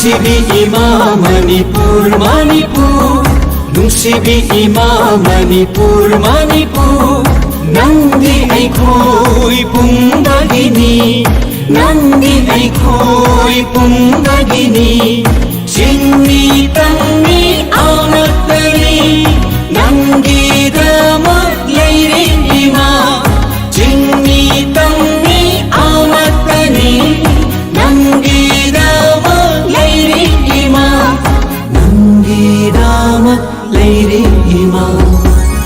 Nungsibi ima Manipur Manipur Nungsibi ima Manipur Manipur Nangdi aikhoi pungbagini Nangdi aikhoi pungbagini Jingmi tangmi aunatani Nangdi damat leire ima Jingmi tangmi aunatani Nangdi damat leire ima Nangdi damat leire ima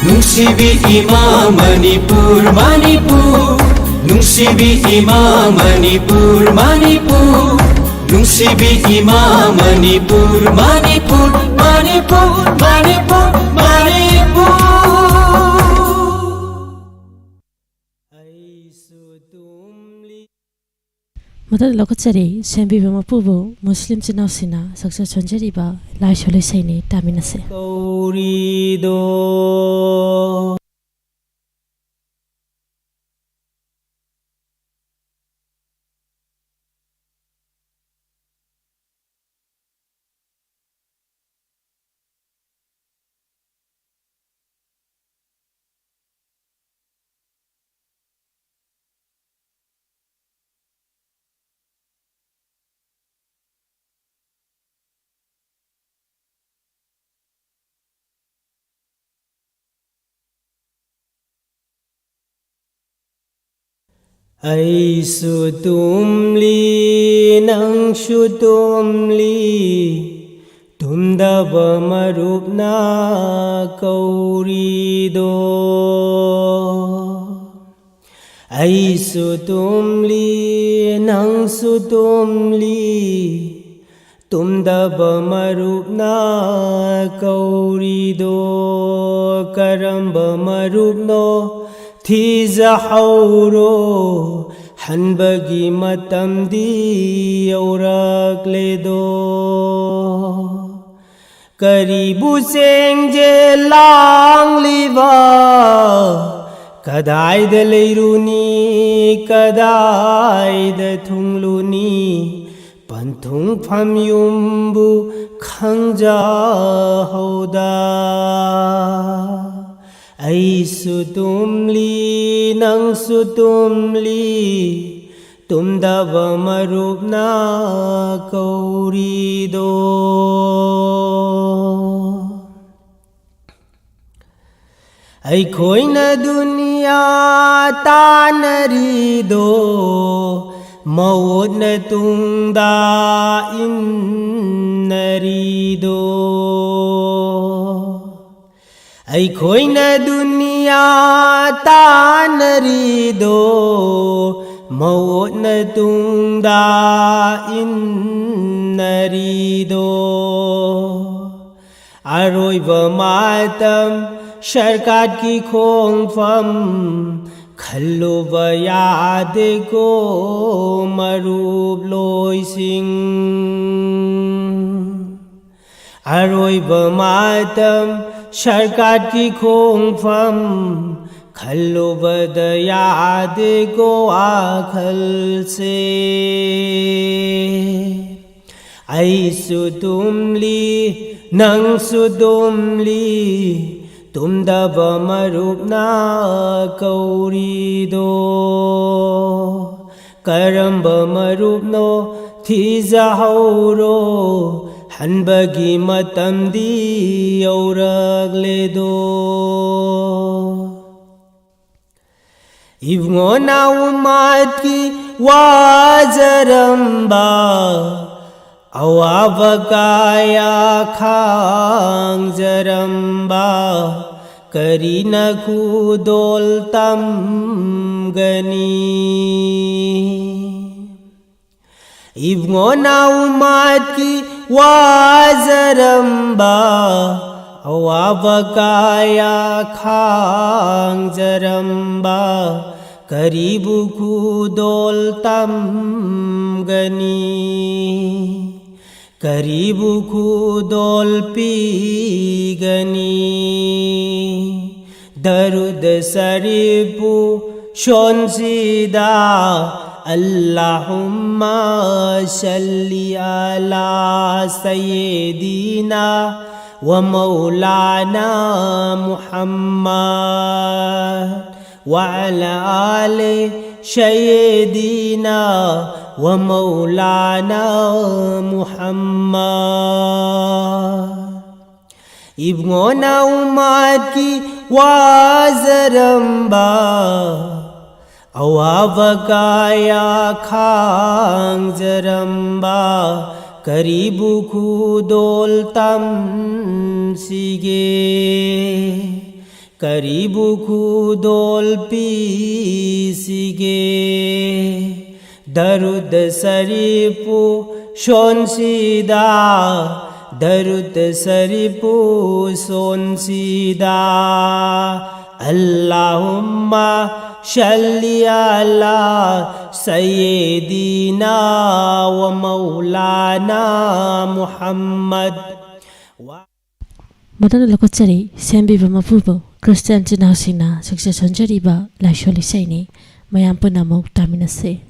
Nungsibi ima Manipur Manipur Nungsibi ima Manipur Manipur Nungsibi ima Manipur Manipur Manipur Manipur Manipur Madad lokachari sembi bama pubu Muslim chinasina saksa chonjari ba lai shole saini taminase Kaurido Ai su tumli nang su tumli tumdaba marupna kaurido Ai su tumli nang su tumli tumdaba marupna kaurido karamba marupno Thizahauro hanbagi matamdi aurakledo Karibu sengje lang liva Kadai da leiruni kadai da thungluni Panthung pham yumbu khangja hauda Ai su tumli nang su tumli tumdaba marupna kaurido Ai khoina dunia tanarido maudna tungda innarido Ai khoina dunia tanarido maudna tungda innarido Aroiba matam sharkat ki khongfam khalluba yade ko marup loising Aroiba matam Sharkat ki khongfam khalluba da yaad ko akhal se Ai su tumli nang su tumli tumdaba marupna kaurido Karamba marupno thizahauro Hanbagi matamdi aurakledo Ibngona umat ki wazaramba Awavakaya khang zaramba Karina khudol tam gani Ibngona umat ki wazaramba awavakaya khang zaramba karibu khudol tam gani karibu khudol pi gani darud saripu shonsida Allahumma salli ala sayyidina wa maulana Muhammad wa ala ali sayyidina wa maulana Muhammad. Ibngona umat ki wazaramba awavakaya khangjaramba karibu khudol tam sige karibu khudol pi sige darud saripu shonsida darud saripu sonsida Allahumma shalli ala sayyidina wa maulana Muhammad. Madana lokachari sembi bamapubo Christian Jinasina success onjariba laisholi saini mayam punamok taminase.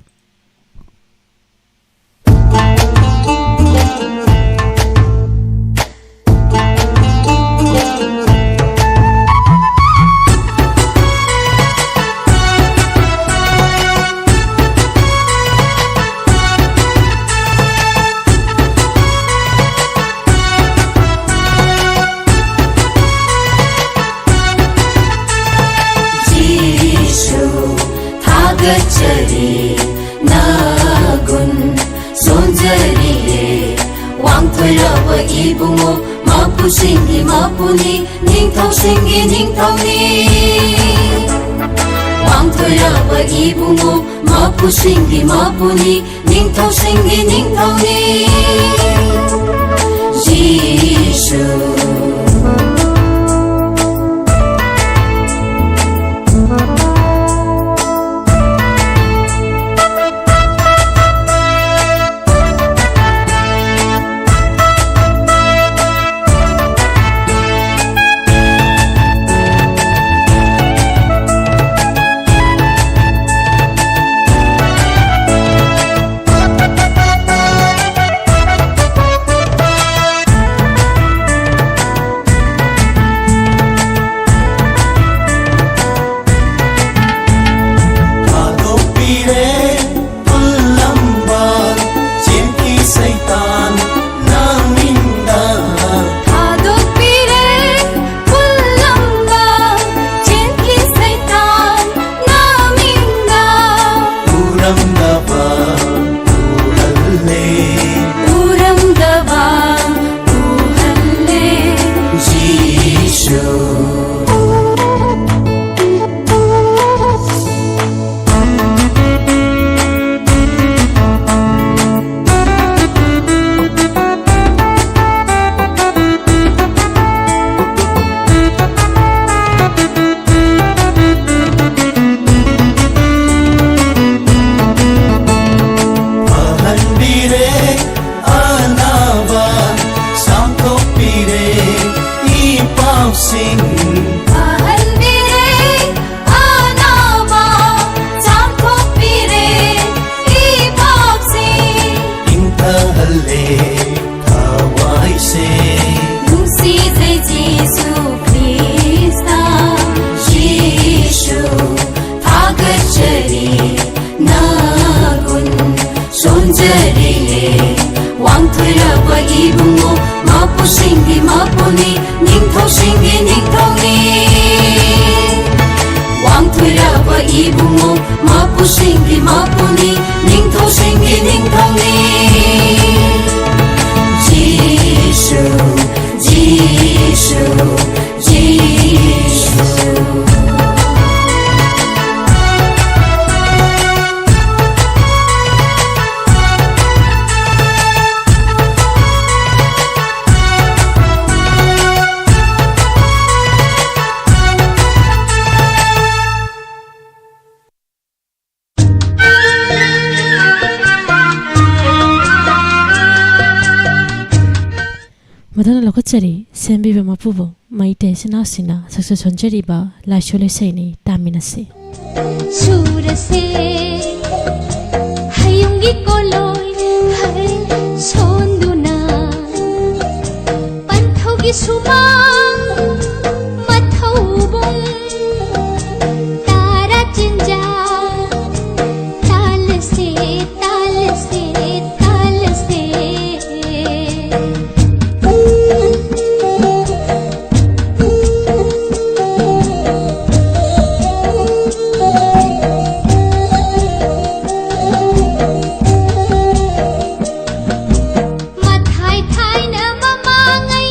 gacari nagun sonjariye wangthoiraba ibungo mapu singi mapuni ningthau singi ningthauni wangthoiraba ibungo mapu singi mapuni ningthau singi ningthauni Jesus Madana lokachari sembi bamapubo maite sinasina success onjariba laisholi saini taminase surase ꯍꯌꯨꯝꯒꯤ ꯀꯣꯂꯣꯏ ꯁꯣꯟꯗꯨꯅ ꯄꯟꯊꯧꯒꯤ ꯁꯨꯃꯥꯡ ꯃꯊꯧꯕꯨꯡ ꯇꯥꯔꯥ ꯆꯤꯟꯖꯥꯎ ꯇꯥꯜꯂꯁꯦ ꯇꯥꯜꯂꯁꯦ ꯇꯥꯜꯂꯁꯦ Mathai thai na mama ngai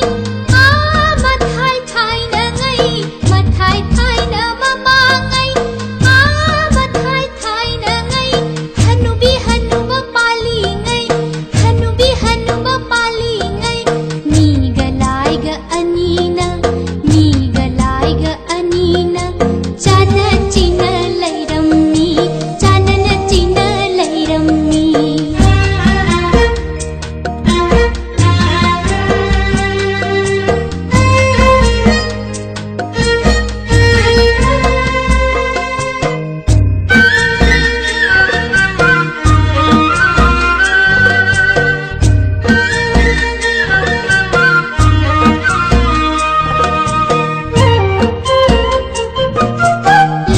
mathai thai na ngai mathai thai na mama ngai mathai thai na ngai hanubi hanuba pali ngai hanubi hanuba pali ngai mi ga lai ga anina chana china lairammi chana na china lairammi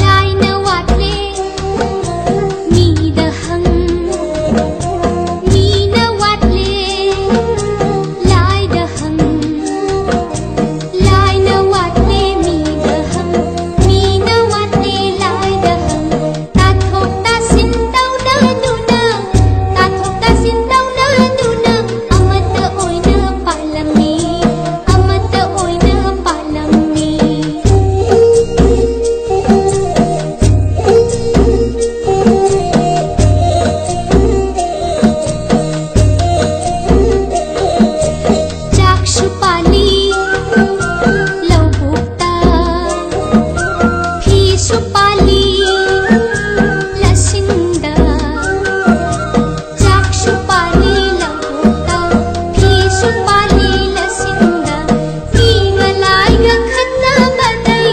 lai na wat le mi da hang mi na wat le lai da hang lai na wat le mi da hang mi na wat le lai da hang ta thok ta sin tau na nu na ta thok ta sin tau na nu na amata oi na palami amata oi na palami Jakshu pali laubukta Phisu pali lasinda Jakshu pali laubukta Phisu pali lasinda Migalai ga khanna madai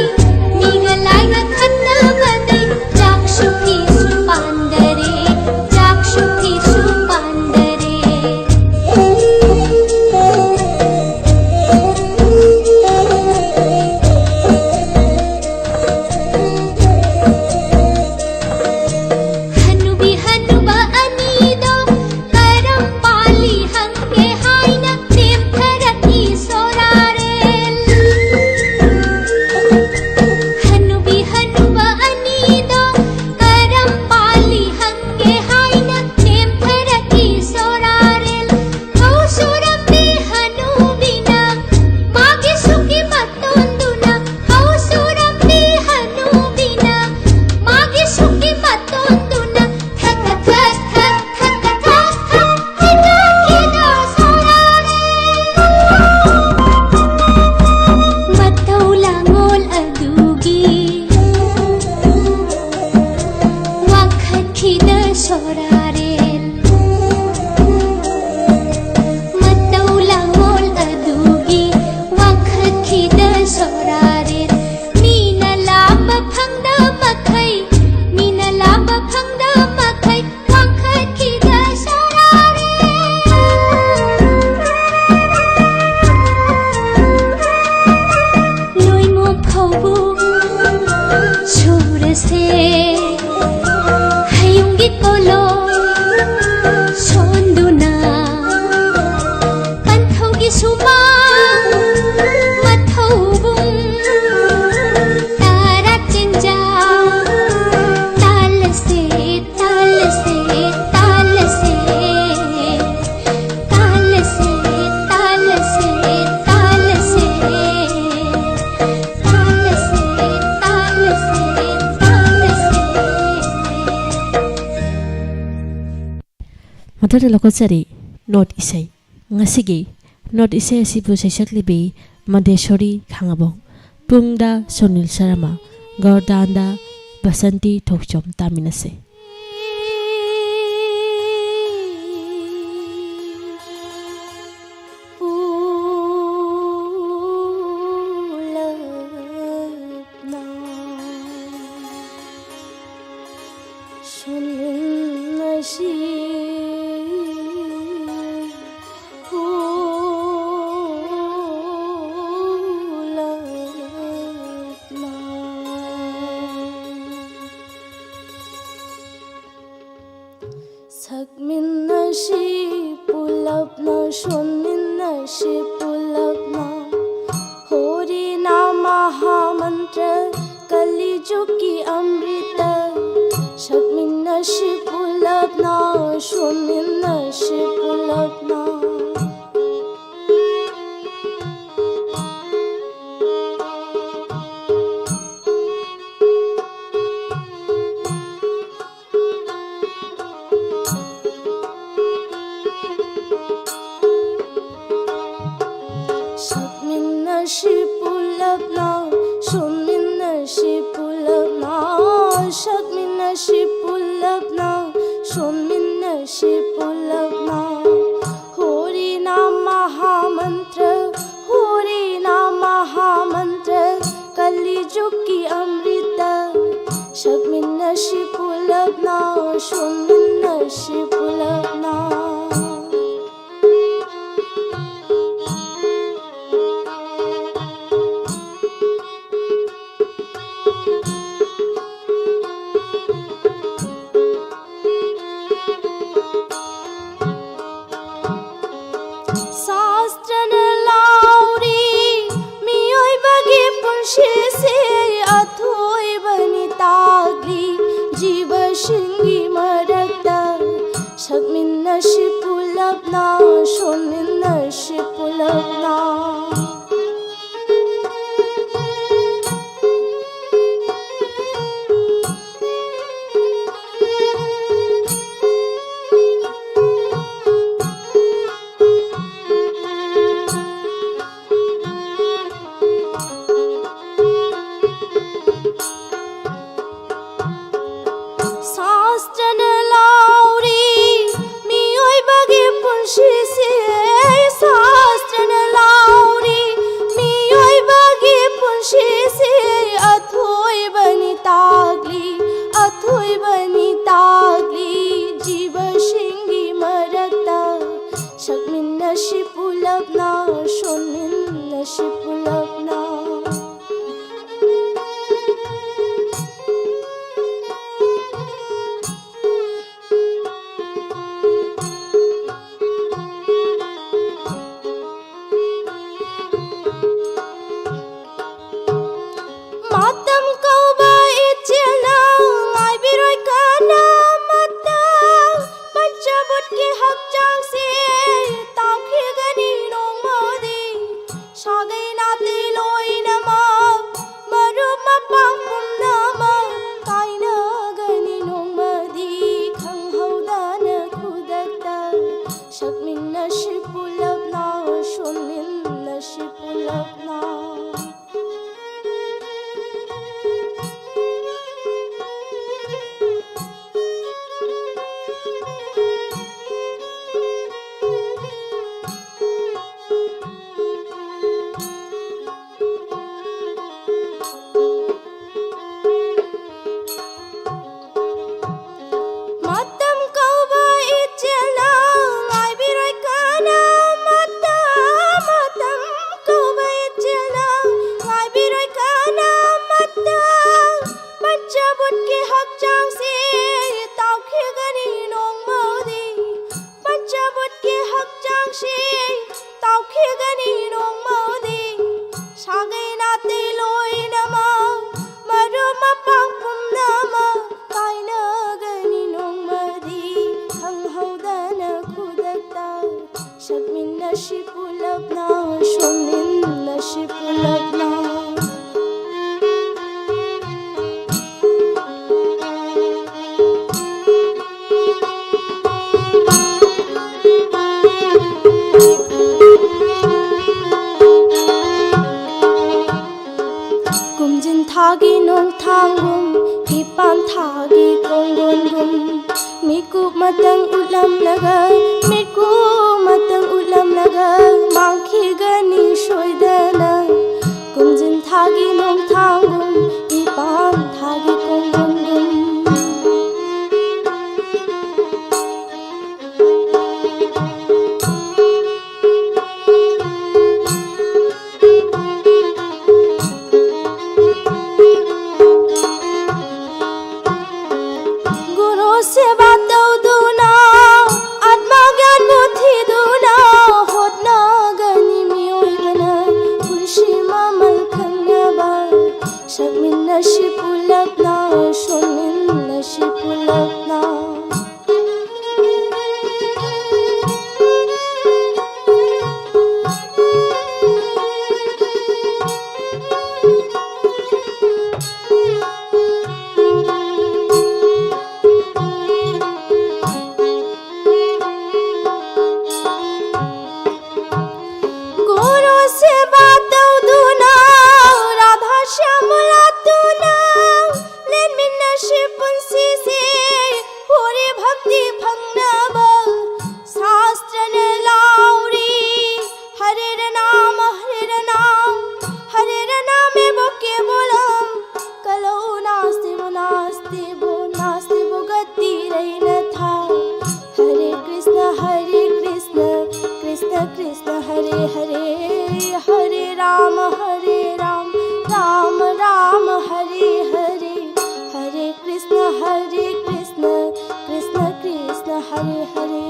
Migalai ga khanna madai Jakshu phisu pandare Jakshu phisu pandare Hanubi hanuba anido karam pali hange haina nem tharaki sorarel Hanubi hanuba anido karam pali hange haina nem tharaki sorarel Hau surambi hanubina mage suki matonduna Hau surambi hanubina mage suki matonduna thaka thak thak thaka thak thak hida hida sorare matau langol adugi wakhat khida sorarel matau langol adugi wakhat khida sorarel mina laba phangda makhai mina laba phangda makhai wakhat khida sorarel loi mo phaubu surase hayungi koloi sonduna panthaugi sumang mathaubung tara chinjau talase talase talase talase talase talase Madara lokosari note isai ngasigi note isai asibu saisaklibi Madeshori khangabong pungda Sonil Sharma Gordanda Basanti Thokchom taminase Sonil nasi ꯁꯛꯃꯤꯟꯅꯁꯤ ꯄꯨꯂꯞꯅ ꯁꯣꯟꯃꯤꯟꯅꯁꯤ ꯄꯨꯂꯞꯅ ꯍꯣꯔꯤ ꯅꯥꯃ ꯃꯟꯇ꯭ꯔ ꯀꯂꯤꯖꯨꯒꯀꯤ ꯑꯃ꯭ꯔꯤꯇ ꯁꯛꯃꯤꯟꯅꯁꯤ ꯄꯨꯂꯞꯅ ꯁꯣꯟꯃꯤꯟꯅꯁꯤ ꯄꯨꯂꯞꯅ Sakminnashi pulapna, shunminnashi pulapna. Sakminnashi pulapna, shunminnashi pulapna. Hori Nama Mantra, Hori Nama Mantra, Kali Jugki Amrita. Sakminnashi pulapna, shunminnashi pulapna. Sakminnashi pulapna, shunminnashi pulapna. Sakminnashi pulapna, shunminnashi pulapna. Matam kauba ichilna, ngai biroi kana matam. Panchabut ki hak jang se gani nong modi sagai nate loi nama marum mapang pum nama kaina gani nong modi khang haudana khudakta sakminnashi pulapna shunminnashi pulapna. Sakminnashi pulapna, shunminnashi pulapna. Kumjin thagi nong thangum, ipan thagi konggongum. Miku matang ulam naga, miku matang ulam naga, mangki gani shoidana. Kumjin thagi nong thangum, ipan thagi konggongum. Guru seva dauduna ꯉꯁꯤ ꯄꯨꯟꯁꯤꯁꯦ ꯍꯣꯔꯦ ꯚꯛꯇꯤ ꯐꯪꯅꯕ ଶାସ୍ତ୍ରꯅ ଲାଉରି ହରେର ନାମ ହରେର ନାମ ଏବ କେବଳମ୍ କଲୌ ନାସ୍ତିବ ନାସ୍ତିବ ନାସ୍ତିବ ଗତି ରହି ନ ଥା Hare Krishna Krishna Krishna Hare Hare Hare Ram Ram Ram Hare Hare Hare Krishna Krishna Krishna Hare Hare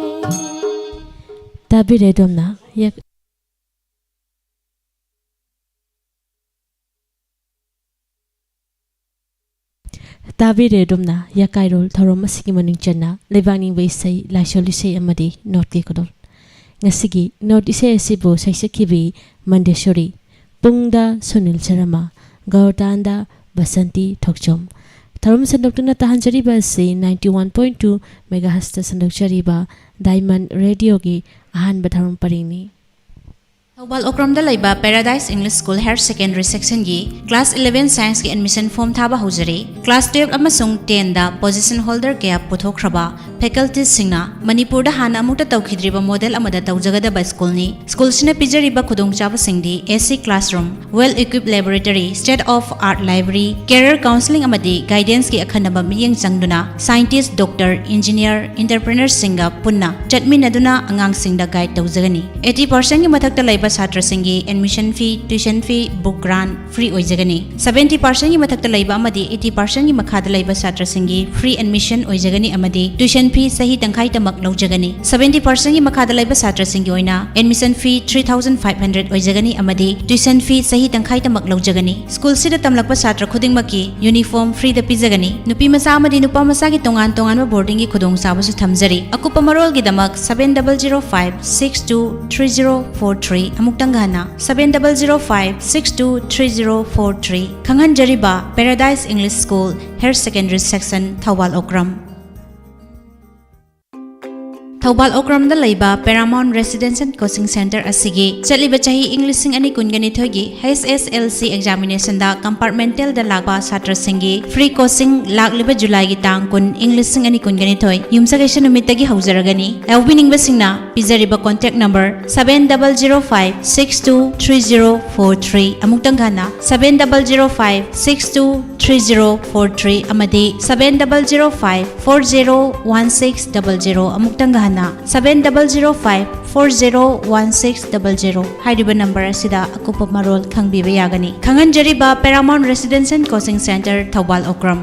Tabire domna yak Tabire domna YAKAIROL thorom asigi maning channa lebangning baisai laisoli sei amadi noti kodol ngasigi noti sei asibo saisakhibi mandeshori pungda sunil sarama gautanda basanti thokchom thorom sandoktuna tahanjari ba se 91.2 megahertz ta sandokchari ba Diamond Radio gi ahan batharum paringni Thawbal Okramda laiba Paradise English School Higher Secondary Section gi Class 11 Science gi admission form thaba hojare Class 12 amasung 10 da position holder kaya puthokhraba faculties singna Manipur da hana amukta tawkhidriba model amada tawjagadaba school ni school sina pijariba khudongchaba singdi AC classroom well equipped laboratory state of art library career counseling amadi guidance gi akhanaba miyeng changduna scientist doctor engineer entrepreneur singa punna chatminaduna angang singda guide tawjagani 80% gi mathakta laiba Satra Singi admission fee, tuition fee, book grant free oijagani. 70% gi mathakta laiba amadi 80% gi makhada laiba Satra Singi free admission oijagani amadi tuition fee sahi tangkhai tamak laujagani. 70% gi makhada laiba Satra Singi oina admission fee 3500 oijagani amadi tuition fee sahi tangkhai tamak laujagani. School sida tamlakpa Satra khudingmaki uniform free da pijagani. Nupi masa amadi nupa masa gi tongan boarding gi khudong sabasu thamjari. Akupa marol gi damak 7005623043 Amuktang gana 7005623043 Kanghan Jariba Paradise English School Higher Secondary Section Thawbal Okram Thawbal Okram da laiba Paramount Residential Coaching Center asigi chaliba chahi English sing ani kungani thogi HSLC examination da compartmental da lagba satra singi free coaching lagliba July gi tang kun English sing ani kungani thoi yumsagation numit gi haujaragani awbining basingna pizariba contact number 7005623043 amuktang gana 7005623043 amadi 7005401600 amuktang gana 7005401600 hairiba number asida akupa marol khangbiba yagani khangan jariba Paramount Residential Coaching Center Thawbal Okram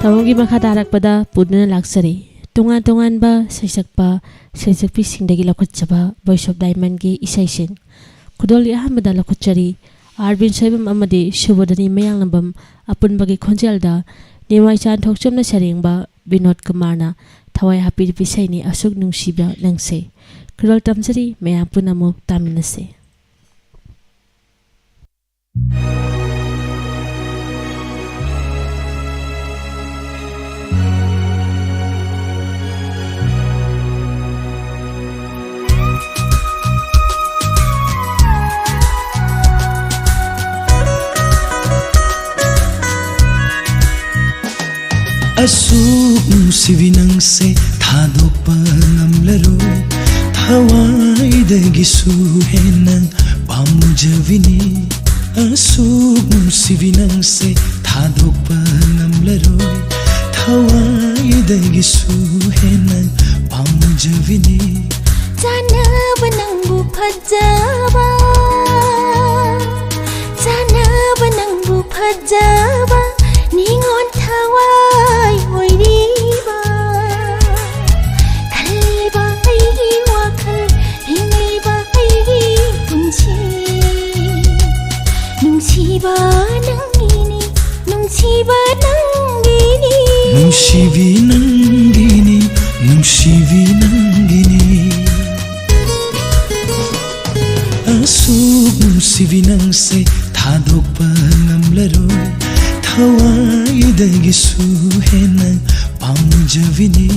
Tawangi makadarakpada pudna laksari tongan ba saisakpi singdagi lakhutchaba Voice of Diamond gi isaisin kudoli ahmada lakhutchari Arvin Saibam amadi Shubodani Mayanglambam apunbagi khonjelda Niwai Chan Thokchomna sarengba Vinod Kumarna thawai happy pisaini asuk nungsiba langse kudol tamjari mayam punamuk taminase Asuk nusibi nangse thadokpa ngamlaroi thawaidagi suhenang pamujavini Asuk nusibi nangse thadokpa ngamlaroi thawaidagi suhenang pamujavini Janaba nangbu phajaba Janaba nangbu phajaba Ningon thawai oiriba Kaliba aigi wakal Hingiba aigi punchi nungsiba nangini, nungsiba nangini. Nungsibi nangini, nungsibi nangini. Asuk nungsibi nangse thadokpa ngamlaroi. Thawaidagisu hena pamjavini.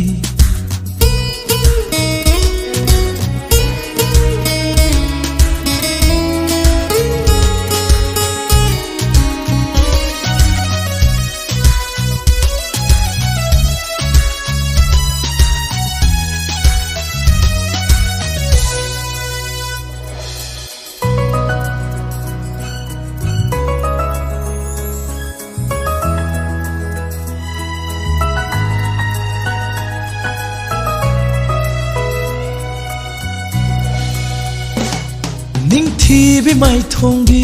Ningthibi mai thongbi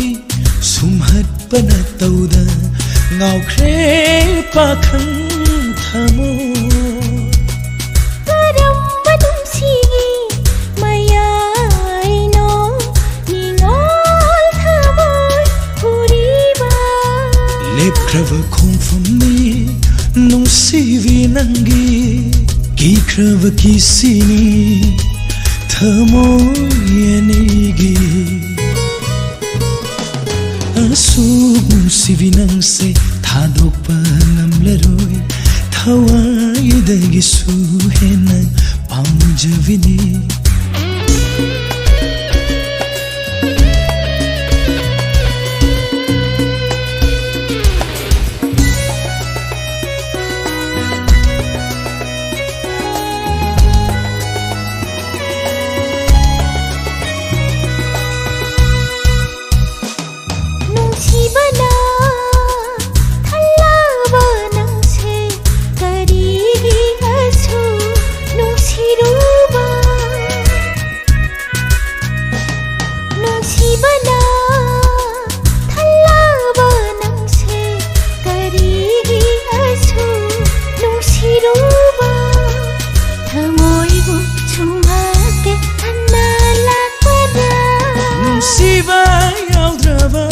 sumhatpana tauda ngaukhre pakhang thamo. Karamba nungsibi mayaino ningol thamoi huriba. Lepkrava khongfamni nungsibi nangi kikrava kisini thamoyanigi. Asuk nungsibi nangse thadokpa ngamlaroi. Thawaidagisu hena pamjavini. Nungsibana thalaba nangse karigi asu nungsiruba. Nungsibana thalaba nangse karigi asu nungsiruba. Thamoibu chumake analakpada. Nungsiba yaudraba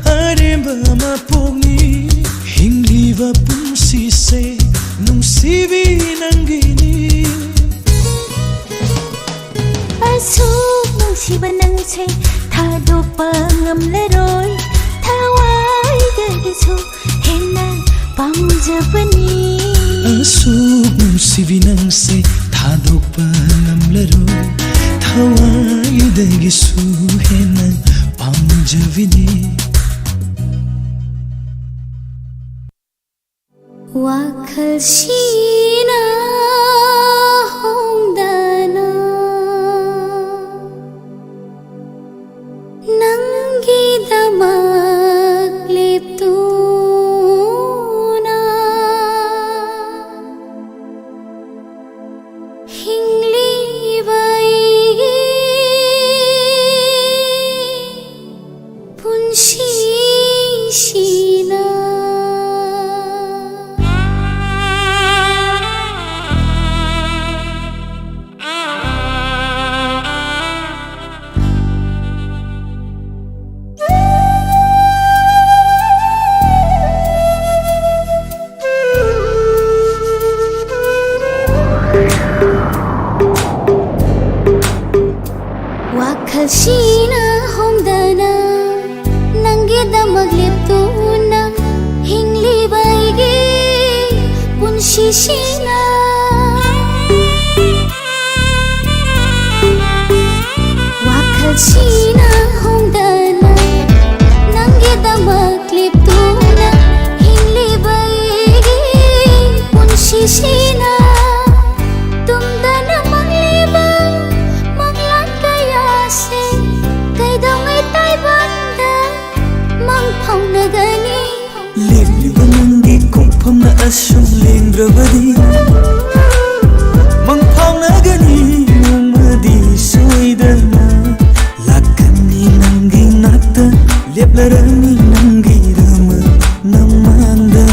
aremba mapogni hingliva punsise nungsibi nangini. Asuk nungsiba nangse thadokpa ngamlaroi. Thawaidagisu hena pamjavani. Asuk nungsibi nangse thadokpa ngamlaroi. Thawaidagisu hena pamjavini. Wakhalsina hongdana nanggidamak liptuna. Hinglibaigi punsisina. Wakhalsina hongdana nanggidamak liptuna. Hinglibaigi punsisina. Wakhalsina hongdana nanggidamak liptuna. Hinglibaigi punsisina. Tumdana manglibang manglan kayase kaidangay taybanda mangpaunagani. Lepliba nangi kongpamna asum lengrabadi. Mangpaunagani nomadi soidana. Lakani nangi nakta leplarani nangi rama namanda.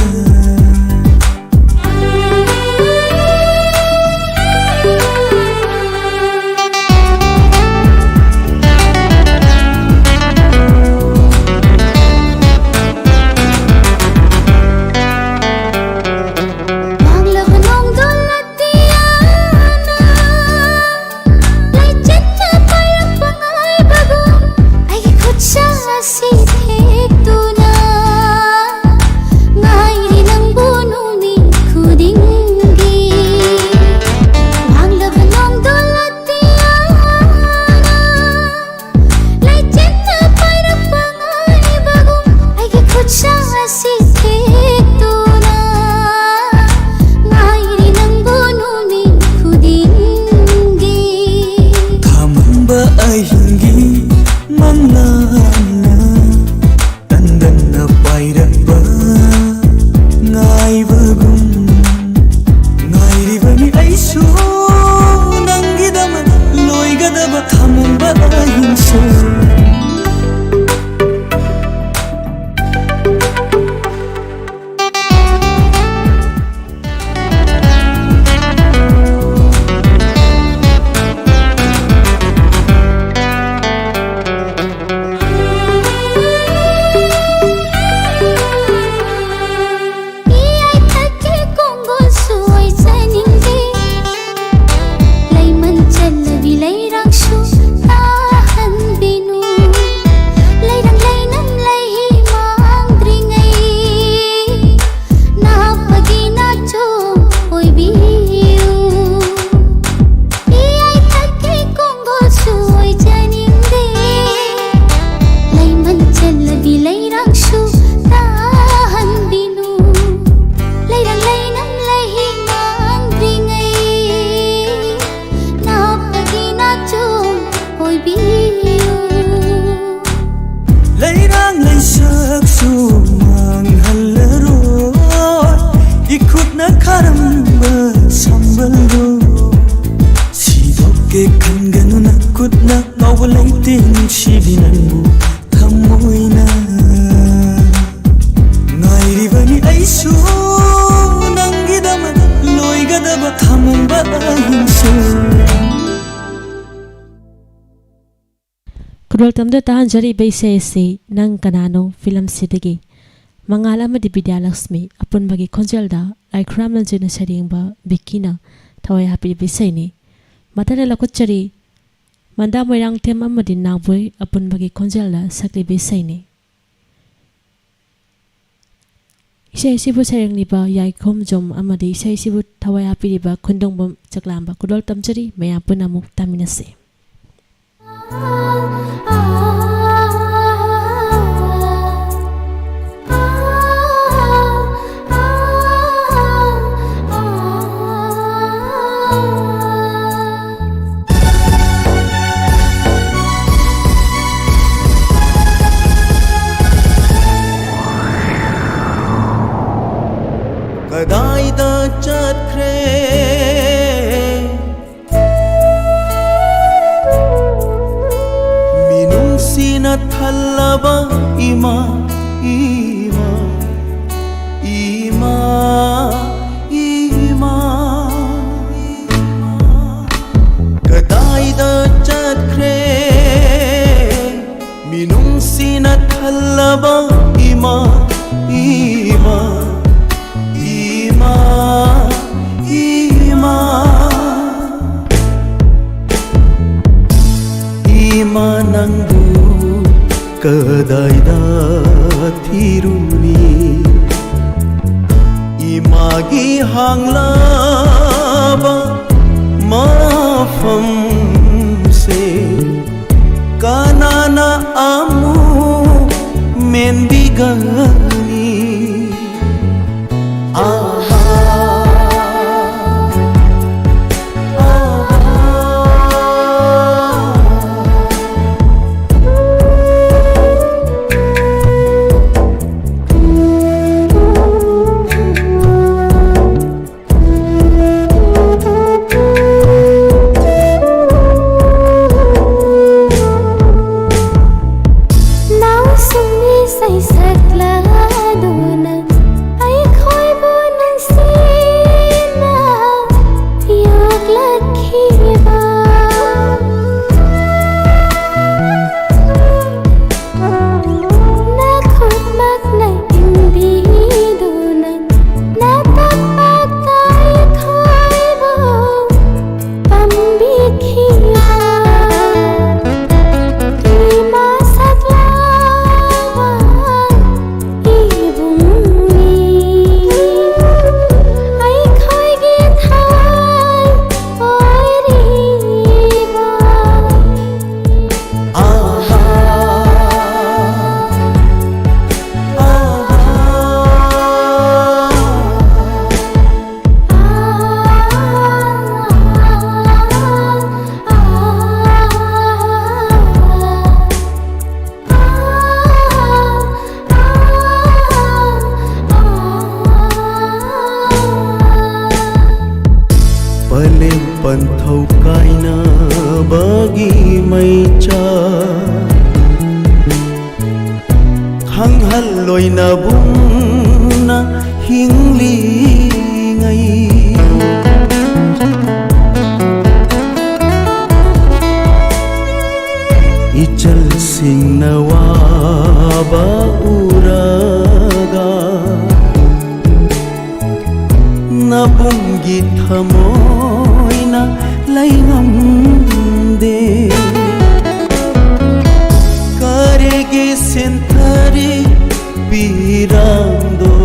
ꯑꯁꯤ ꯊꯦꯛꯇꯨꯅ ꯉꯥꯏꯔꯤ ꯅꯪꯕꯨ ꯅꯨꯃꯤꯠ ꯈꯨꯗꯤꯡꯒꯤ ꯉꯥꯡꯂꯕ ꯅꯣꯡꯗꯣꯜ ꯑꯇꯤꯌꯥꯅ ꯂꯩꯆꯤꯟꯅ ꯄꯥꯏꯔꯛꯄ ꯉꯥꯏꯕꯒꯨꯝ ꯑꯩꯒꯤ ꯈꯨꯠꯁꯥ ꯑꯁꯤ ꯊꯦꯛꯇꯨꯅ ꯉꯥꯏꯔꯤ ꯅꯪꯕꯨ ꯅꯨꯃꯤꯠ ꯈꯨꯗꯤꯡꯒꯤ ꯊꯃꯝꯕ ꯑꯍꯤꯡꯒꯤ ꯃꯪꯂꯥꯟꯅ ꯇꯟꯗꯟꯅ ꯄꯥꯏꯔꯛꯄ ꯉꯥꯏꯕꯒꯨꯝ ꯉꯥꯏꯔꯤꯕꯅꯤ ꯑꯩꯁꯨ ꯅꯪꯒꯤꯗꯃꯛ ꯂꯣꯏꯒꯗꯕ ꯊꯃꯝꯕ ꯑꯍꯤꯡꯁꯨ 이야이탁해 공고수 어이자닝게 레이만 찰라비 레이랑수 나한비누 레이랑 레이남 레이 망드링ay 나빠기나 좀 오이비유 이야이탁해 공고수 어이자닝게 레이만 찰라비 레이랑수 나한비누 레이랑 레이남 레이 망드링ay 나빠기나 좀 오이비유 leirang leisaksu manghallaroi ikhutna kharamba sambaldo sidokke khanganu nakutna ngawba leiting sirinanbu thamoina ngairibani aisu nangidamak loigadaba thamamba ahimsu ꯀꯨꯔꯣꯜ ꯇꯝꯗ ꯇꯥꯍꯟꯖꯔꯤꯕ ꯏꯁꯩ ꯑꯁꯤ ꯅꯪ ꯀꯅꯥꯅꯣ ꯐꯤꯂꯝꯁꯤꯗꯒꯤ ꯃꯉꯥꯜ ꯑꯃꯗꯤ ꯕꯤꯗ꯭ꯌꯥꯂꯛꯁꯃꯤ ꯑꯄꯨꯟꯕꯒꯤ ꯈꯣꯟꯖꯦꯜꯗ ꯂꯥꯏꯈꯨꯔꯥꯝ ꯂꯟꯖꯦꯅ ꯁꯩꯔꯦꯡꯕ ꯕꯤꯀꯤꯅ ꯊꯋꯥꯏ ꯍꯥꯞꯄꯤꯕ ꯏꯁꯩꯅꯤ ꯃꯊꯪꯗ ꯂꯧꯈꯠꯆꯔꯤ ꯃꯟꯗꯥ ꯃꯣꯏꯔꯥꯡꯊꯦꯝ ꯑꯃꯗꯤ ꯅꯥꯎꯕꯣꯏ ꯑꯄꯨꯟꯕꯒꯤ ꯈꯣꯟꯖꯦꯜꯗ ꯁꯛꯂꯤꯕ ꯏꯁꯩꯅꯤ ꯏꯁꯩ ꯑꯁꯤꯕꯨ ꯁꯩꯔꯦꯡꯂꯤꯕ ꯌꯥꯏꯈꯣꯝꯖꯣꯝ ꯑꯃꯗꯤ ꯏꯁꯩ ꯑꯁꯤꯕꯨ ꯊꯋꯥꯏ ꯍꯥꯞꯄꯤꯔꯤꯕ ꯈꯨꯟꯗꯣꯡꯕꯝ ꯆꯛꯂꯥꯝꯕ ꯀꯨꯔꯣꯜ ꯇꯝꯖꯔꯤ ꯃꯌꯥꯝ ꯄꯨꯟꯅ ꯑꯃꯨꯛ ꯇꯥꯃꯤꯟꯅꯁꯤ कदाइदा चत्रे मिनुंसीना थल्लबा इमा इमा इमा इमा कदाइदा चत्रे मिनुंसीना थल्लबा इमा इमा Ima Ima nangbu kadaida thiruni Imagi hanglaba mafam se kanana amu mendigani Now sumi say sakla Banthau kaina bagi maicha Khang halloi na bung na hingli ngai Ichal sing na wa ba uraga Na bungi thamoy na laingam de Karege sentari pirando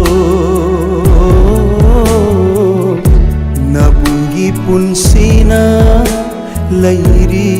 Na bungi punsina lairi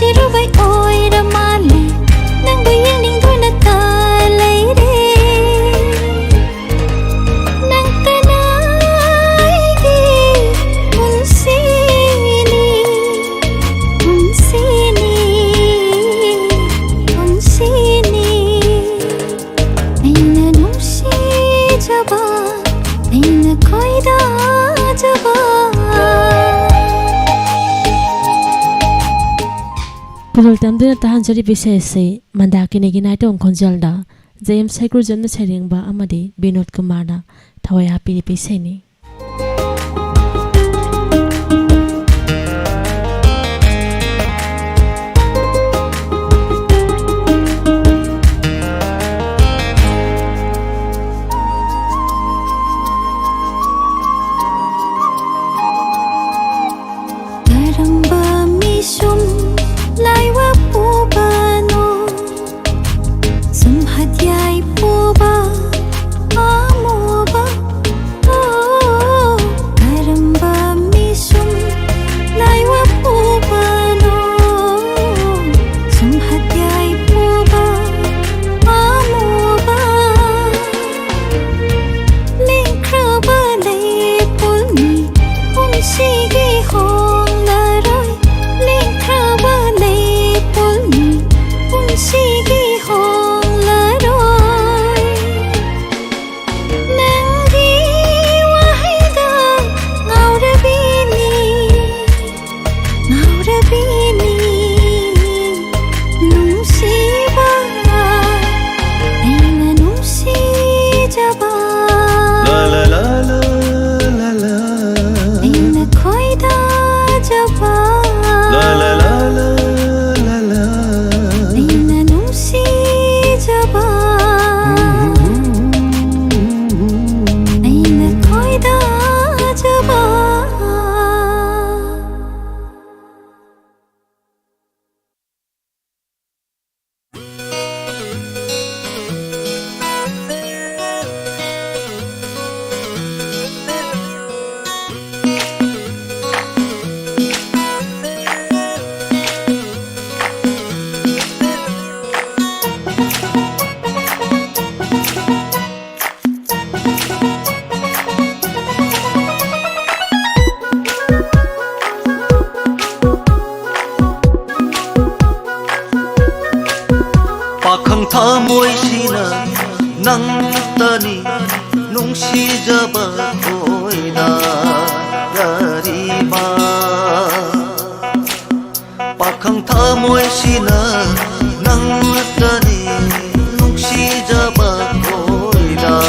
ꯅꯨꯡꯁꯤꯔꯨꯕꯩ ꯑꯣꯏꯔ ꯃꯥꯜꯂꯦ ꯅꯪꯕꯨ ꯌꯦꯡꯅꯤꯡꯗꯨꯅꯇ ꯂꯩꯔꯦ ꯅꯪꯇꯅ ꯑꯩꯒꯤ ꯄꯨꯟꯁꯤꯅꯤ ꯄꯨꯟꯁꯤꯅꯤ ꯄꯨꯟꯁꯤꯅꯤ ꯑꯩꯅ ꯅꯨꯡꯁꯤꯖꯕ ꯑꯩꯅ ꯈꯣꯏꯗꯥꯖꯕ Pulol tamduna tahan jari bisay se mandakini ginay tong konjalda James Saikrujan na saringba amadi Binod Kumarna thawai happy bisay niꯊꯃꯣꯏꯁꯤꯅ ꯅꯪꯇꯅꯤ ꯅꯨꯡꯁꯤꯖꯕ ꯑꯣꯏꯅꯔꯤꯕ ꯄꯥꯈꯪ ꯊꯃꯣꯏꯁꯤꯅ ꯅꯪꯇꯅꯤ ꯅꯨꯡꯁꯤꯖꯕ ꯑꯣꯏꯅꯔꯤꯕ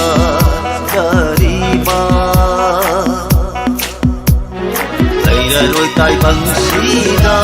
ꯂꯩꯔꯔꯣꯏ ꯇꯥꯏꯕꯪꯁꯤꯗ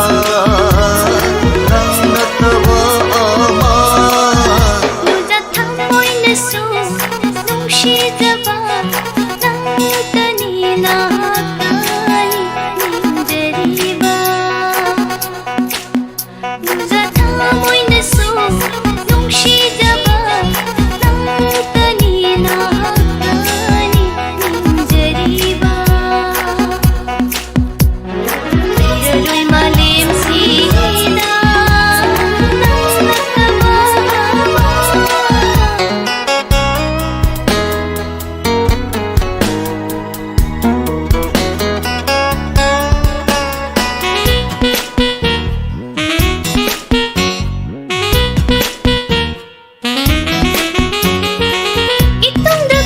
이동도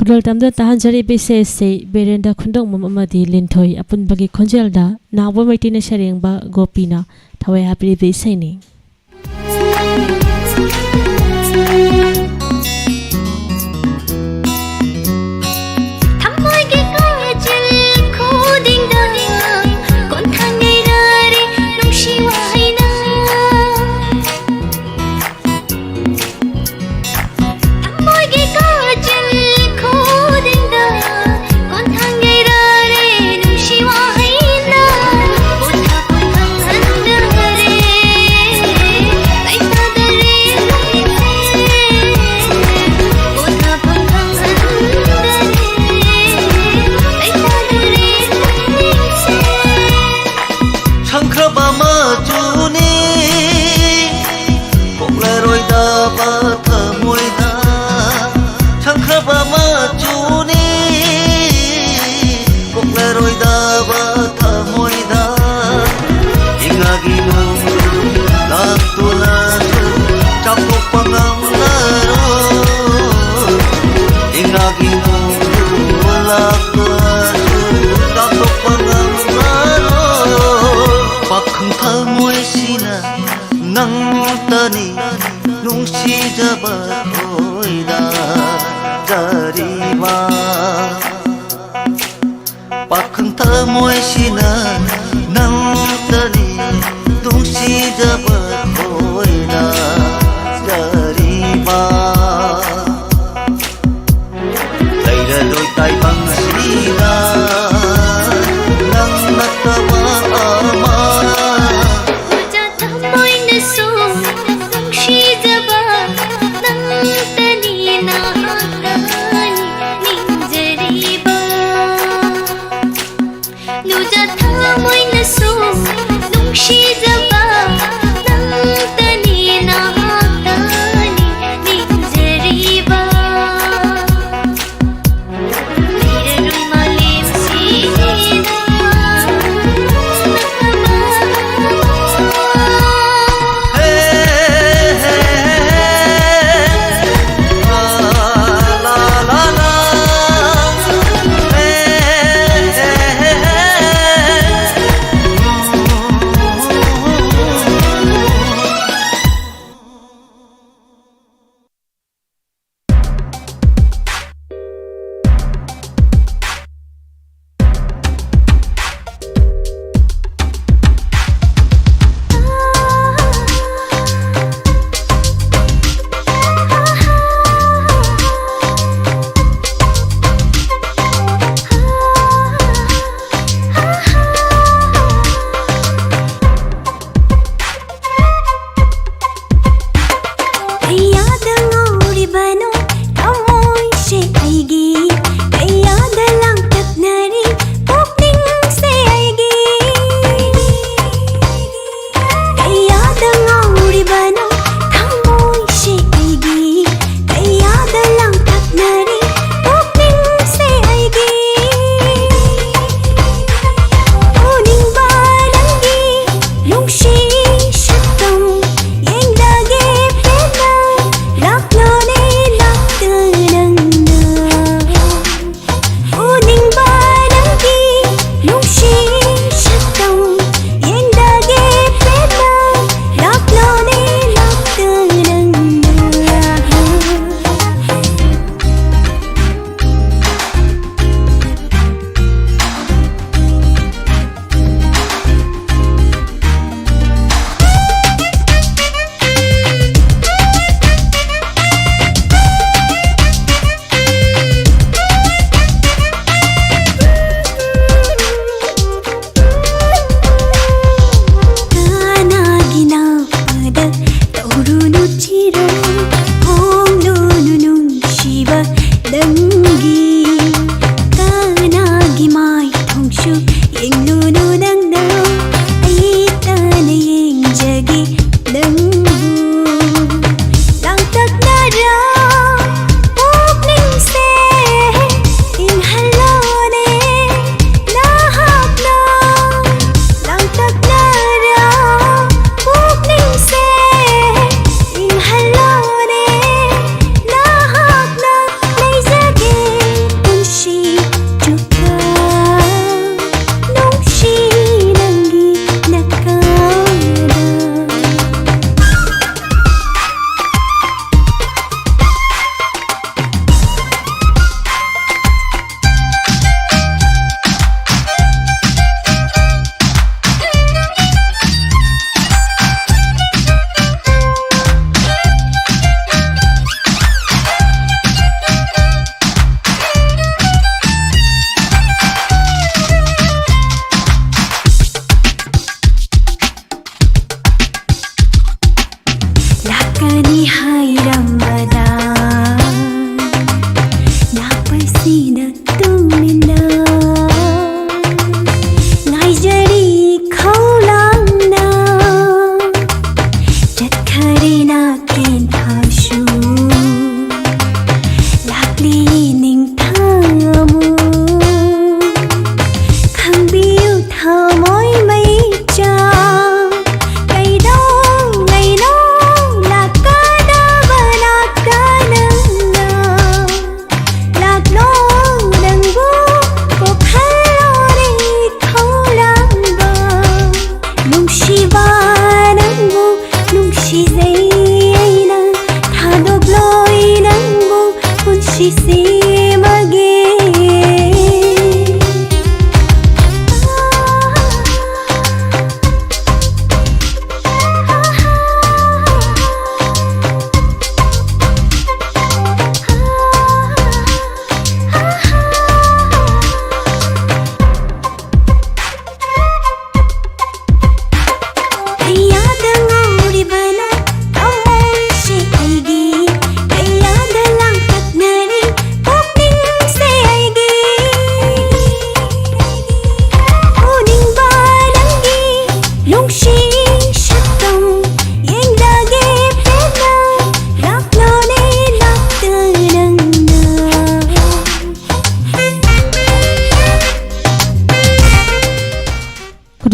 Kudol tamda tahan jari bese se berenda khundong mama madi linthoi apun bagi khonjel da nawa maitina shareng ba gopina thawai hapri bese ni. Tani nungsijabat hoida jariba pakhang thamoy sina nang tani nungsijabat hoida jariba laila loi tai bang sina nang natawa ama She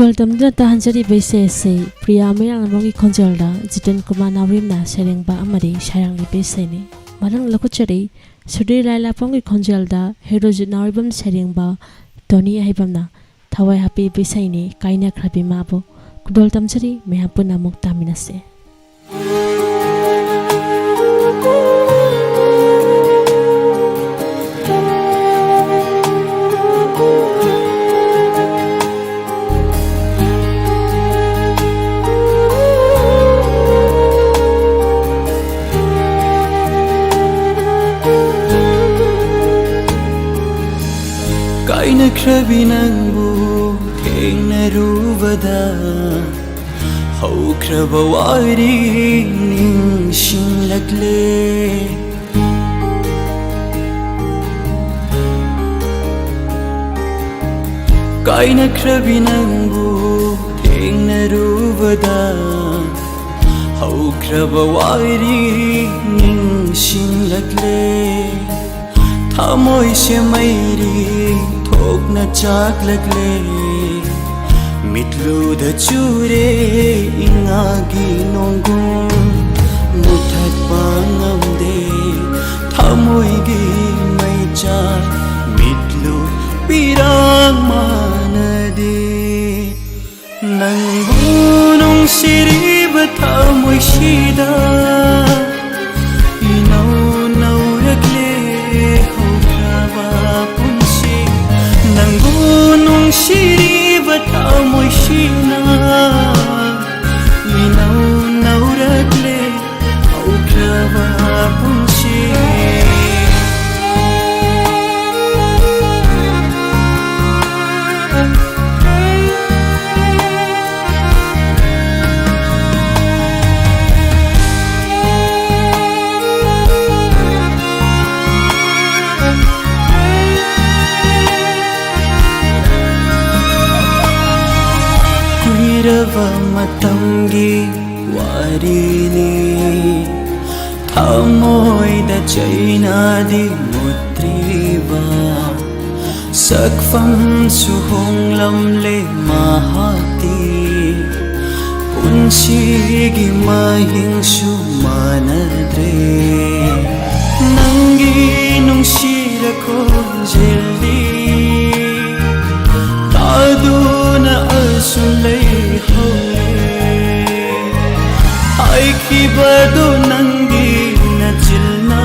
Kudol tamduna tahanjari baise se Priya mayang among konjelda Jiten Kumar Nawrimna sereng ba amari sayang li baise ni marang lakuchari Sudi Laila pongi konjelda hero Nawribam sereng ba Tony ahibamna thawai happy baise ni kaina khrabi mabo Kudol tamjari mehapuna mukta minase Kaina krabi nangbu thengna rubada haukraba wari ningshinglakle Kaina krabi nangbu thengna rubada haukraba wari ningshinglakle Thamoi se mairi thokna chaklakle mitlu da chure ingagi nongum muthat pangamde thamoi gi maicha mitlu pirang manade nangbu nong sirib thamoi shida inau naurakle Nanggunong siribat amoy sina Minaw nauragle au krava punsi matamgi warini thamoy da chaina di mutriba sakfam suhong lamle mahati punsi gi mahing su manadre nangi nung sira ko jeldi taduna asulay Aikibado nangi na chilna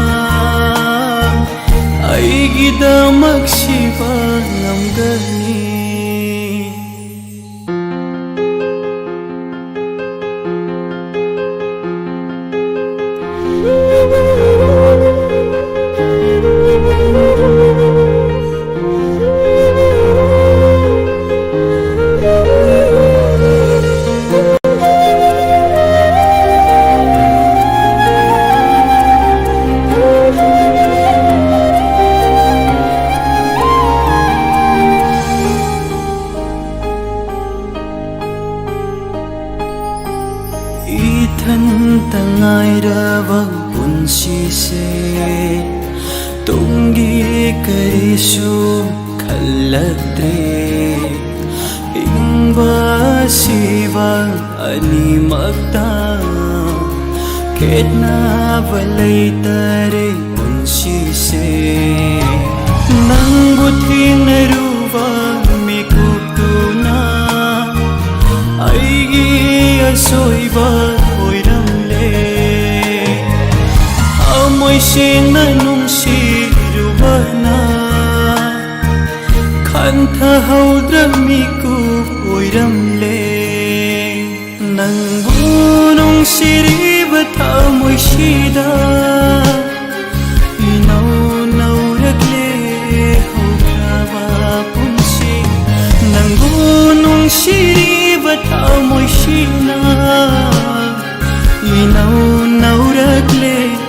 Aigida magshiba ngamgani Tangairabang punsise Tunggi karisu kalatre Ingba sibang animagta Ketna balay tare punsise Nangbuting narubang mikutuna Aigi asoybang Amoy sina nung sirubana Kanta haudramiku oiramle Nangbunong siribat amoy sida Inaw nauragle haukraba punsi Nangbunong siribat amoy sina Inaw nauragle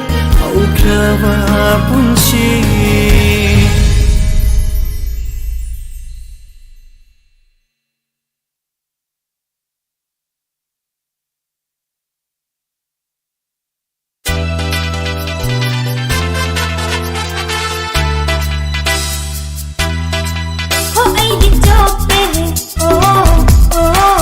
Krava punsi Oh, ay di chope, oh, oh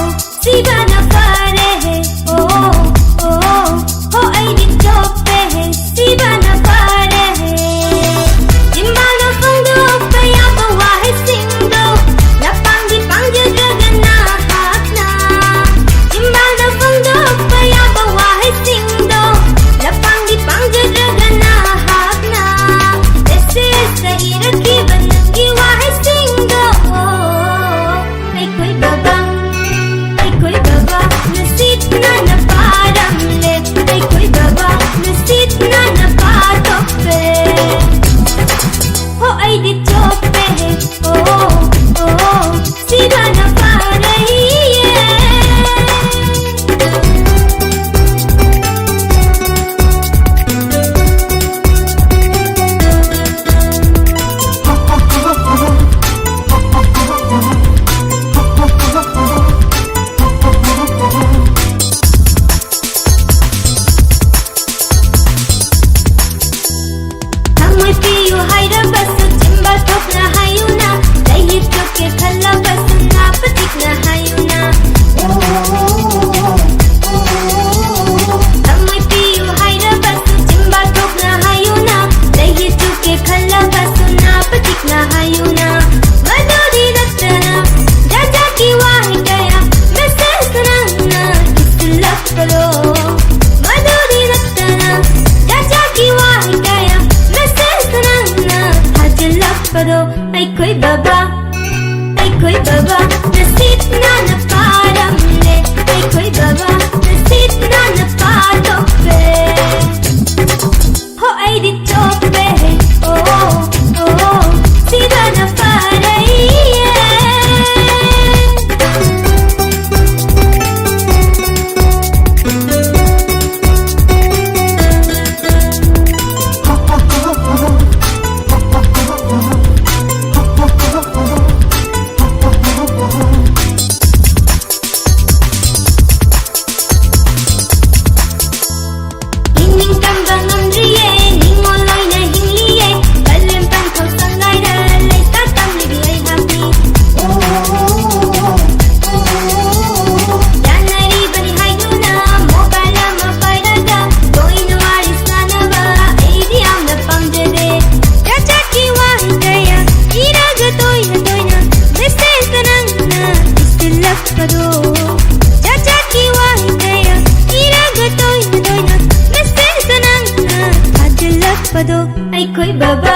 ꯁꯛꯇꯣ ꯑꯩꯈꯣꯏ ꯕꯕꯥ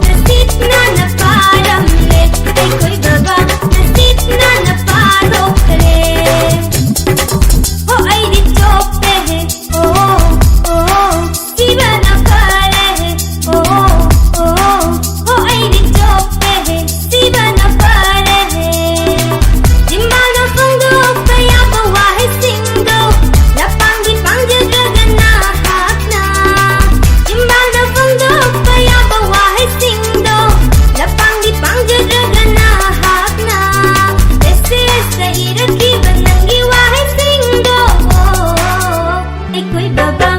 ꯅꯁꯤꯠꯅ ꯅꯄꯥꯔꯝꯂꯦ ꯑꯩꯈꯣꯏ ꯕꯕꯥ ꯅꯁꯤꯠꯅ ꯅꯄꯥꯔꯣꯛꯈ꯭ꯔꯦ ꯍꯣ ꯑꯩꯗꯤ ꯆꯣꯞꯄꯦꯍꯦ ꯁꯤꯕꯅ ꯐꯔꯦꯍꯦ ꯍꯣ ꯑꯩꯗꯤ ꯆꯣꯞꯄꯦꯍꯦ ꯁꯤꯕꯅ ꯐꯔꯦꯍꯦ ꯆꯤꯝꯕꯥꯜꯅ ꯐꯣꯡꯗꯣꯛꯄ ꯌꯥꯕ ꯋꯥꯍꯩꯁꯤꯡꯗꯣ ꯂꯄꯥꯡꯗꯤ ꯄꯥꯡꯖꯗ꯭ꯔꯒ ꯅꯍꯥꯛꯅ ꯆꯤꯝꯕꯥꯜꯅ ꯐꯣꯡꯗꯣꯛꯄ ꯌꯥꯕ ꯋꯥꯍꯩꯁꯤꯡꯗꯣ ꯂꯄꯥꯡꯗꯤ ꯄꯥꯡꯖꯗ꯭ꯔꯒ ꯅꯍꯥꯛꯅ ꯑꯦꯁꯦꯁꯇ ꯏꯔꯛꯈꯤꯕ ꯅꯪꯒꯤ ꯋꯥꯍꯩꯁꯤꯡꯗꯣ ꯑꯩꯈꯣꯏ ꯕꯕꯥ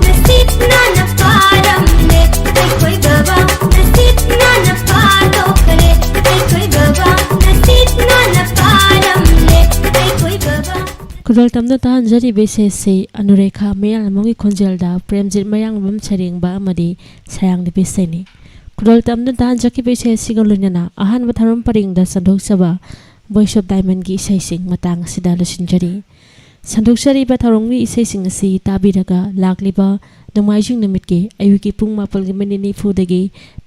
ꯅꯁꯤꯠꯅ ꯅꯄꯥꯔꯝꯂꯦ ꯑꯩꯈꯣꯏ ꯕꯕꯥ ꯅꯁꯤꯠꯅ ꯅꯄꯥꯔꯣꯛꯈ꯭ꯔꯦ ꯑꯩꯈꯣꯏ ꯕꯕꯥ ꯅꯁꯤꯠꯅ ꯅꯄꯥꯔꯝꯂꯦ ꯑꯩꯈꯣꯏ ꯕꯕꯥ ꯈꯨꯗꯣꯜ ꯇꯝꯅ ꯇꯥꯍꯟꯖꯔꯤꯕ ꯏꯁꯩꯁꯤ ꯑꯅꯨꯔꯦꯈꯥ ꯃꯌꯥꯜꯃꯒꯤ ꯈꯣꯟꯖꯦꯜꯗ ꯄ꯭ꯔꯦꯝꯖꯤꯠ ꯃꯌꯥꯡꯂꯝꯕꯝ ꯁꯩꯔꯦꯡꯕ ꯑꯃꯗꯤ ꯁꯩꯔꯥꯡꯂꯤꯕ ꯏꯁꯩꯅꯤ ꯈꯨꯗꯣꯜ ꯇꯝꯅ ꯇꯥꯍꯟꯖꯈꯤꯕ ꯏꯁꯩ ꯑꯁꯤꯒ ꯂꯣꯏꯅꯅ ꯑꯍꯥꯟꯕ ꯊꯧꯔꯝ ꯄꯔꯤꯡꯗ ꯁꯟꯗꯣꯛꯆꯕ ꯚꯣꯏꯁ ꯑꯣꯐ ꯗꯥꯏꯃꯟꯒꯤ ꯏꯁꯩꯁꯤꯡ ꯃꯇꯥꯡ ꯑꯁꯤꯗ ꯂꯣꯏꯁꯤꯟꯖꯔꯤ ꯁꯟꯗꯣꯛꯆꯔꯤꯕ ꯊꯧꯔꯝꯒꯤ ꯏꯁꯩꯁꯤꯡ ꯑꯁꯤ ꯇꯥꯕꯤꯔꯒ ꯂꯥꯛꯂꯤꯕ ꯅꯣꯡꯃꯥꯏꯖꯤꯡ ꯅꯨꯃꯤꯠꯀꯤ ꯑꯌꯨꯛꯀꯤ ꯄꯨꯡ 4:40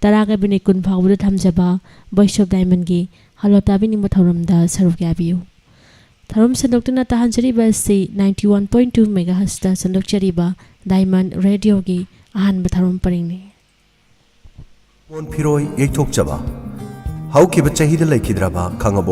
10:40 ꯐꯥꯎꯕꯗ ꯊꯝꯖꯕ ꯚꯣꯏꯁ ꯑꯣꯐ ꯗꯥꯏꯃꯟꯒꯤ ꯍꯜꯂꯣ ꯇꯥꯕꯤꯅꯤꯡꯕ ꯊꯧꯔꯝꯗ ꯁꯔꯨꯛ ꯌꯥꯕꯤꯌꯨ ꯊꯧꯔꯝ ꯁꯟꯗꯣꯛꯇꯨꯅ ꯇꯥꯍꯟꯖꯔꯤꯕ ꯑꯁꯤ 91.2 ꯃꯦꯒꯥꯍꯔꯠꯖꯇ ꯁꯟꯗꯣꯛꯆꯔꯤꯕ ꯗꯥꯏꯃꯟ ꯔꯦꯗꯤꯑꯣꯒꯤ ꯑꯍꯥꯟꯕ ꯊꯧꯔꯝ ꯄꯔꯤꯡꯅꯤ ꯐꯤꯔꯣꯏ ꯌꯩꯊꯣꯛꯆꯕ ꯍꯧꯈꯤꯕ ꯆꯍꯤꯗ ꯂꯩꯈꯤꯗ꯭ꯔꯕ ꯈꯪꯉꯕꯣꯛ